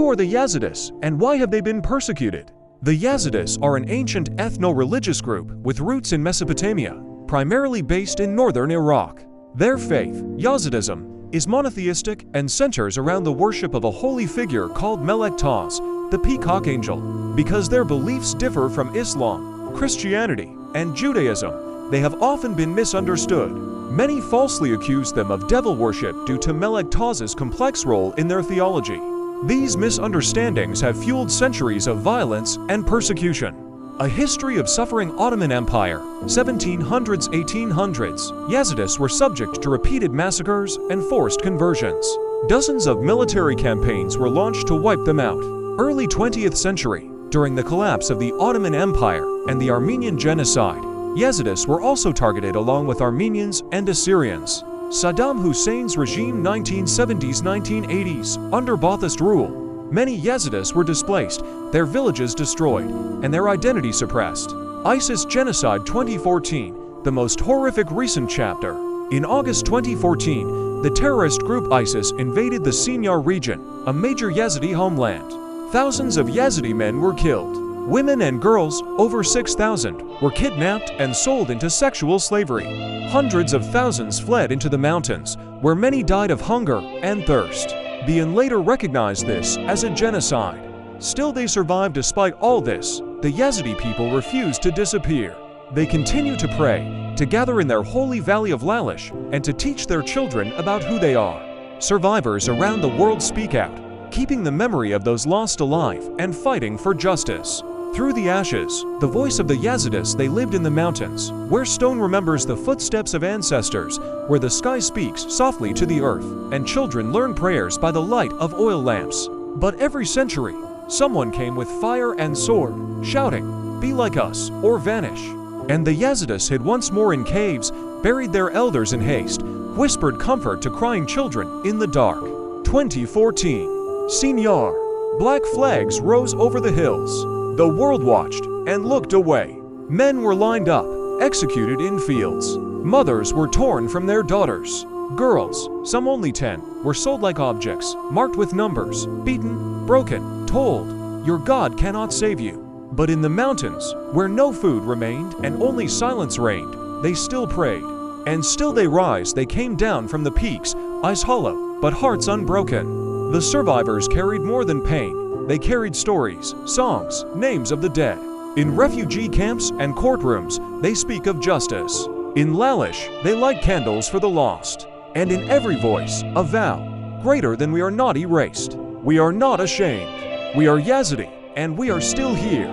Who are the Yezidis, and why have they been persecuted? The Yezidis are an ancient ethno-religious group with roots in Mesopotamia, primarily based in northern Iraq. Their faith, Yazidism, is monotheistic and centers around the worship of a holy figure called Melek Taz, the peacock angel. Because their beliefs differ from Islam, Christianity, and Judaism, they have often been misunderstood. Many falsely accuse them of devil worship due to Melek Taz's complex role in their theology. These misunderstandings have fueled centuries of violence and persecution. A history of suffering. Ottoman Empire, 1700s–1800s, Yezidis were subject to repeated massacres and forced conversions. Dozens of military campaigns were launched to wipe them out. Early 20th century, during the collapse of the Ottoman Empire and the Armenian genocide, Yezidis were also targeted along with Armenians and Assyrians. Saddam Hussein's regime 1970s–1980s, under Ba'athist rule, many Yezidis were displaced, their villages destroyed, and their identity suppressed. ISIS genocide 2014, the most horrific recent chapter. In August 2014, the terrorist group ISIS invaded the Sinjar region, a major Yazidi homeland. Thousands of Yazidi men were killed. Women and girls, over 6,000, were kidnapped and sold into sexual slavery. Hundreds of thousands fled into the mountains, where many died of hunger and thirst. The UN later recognized this as a genocide. Still, they survived despite all this. The Yazidi people refused to disappear. They continue to pray, to gather in their holy valley of Lalish, and to teach their children about who they are. Survivors around the world speak out, keeping the memory of those lost alive and fighting for justice. Through the ashes, the voice of the Yezidis. They lived in the mountains, where stone remembers the footsteps of ancestors, where the sky speaks softly to the earth, and children learn prayers by the light of oil lamps. But every century, someone came with fire and sword, shouting, "Be like us, or vanish." And the Yezidis hid once more in caves, buried their elders in haste, whispered comfort to crying children in the dark. 2014. Sinjar. Black flags rose over the hills. The world watched and looked away. Men were lined up, executed in fields. Mothers were torn from their daughters. Girls, some only 10, were sold like objects, marked with numbers, beaten, broken, told, "Your God cannot save you." But in the mountains, where no food remained and only silence reigned, they still prayed. And still they rise. They came down from the peaks, eyes hollow, but hearts unbroken. The survivors carried more than pain. They carried stories, songs, names of the dead. In refugee camps and courtrooms, they speak of justice. In Lalish, they light candles for the lost. And in every voice, a vow, greater than we are not erased. We are not ashamed. We are Yazidi, and we are still here.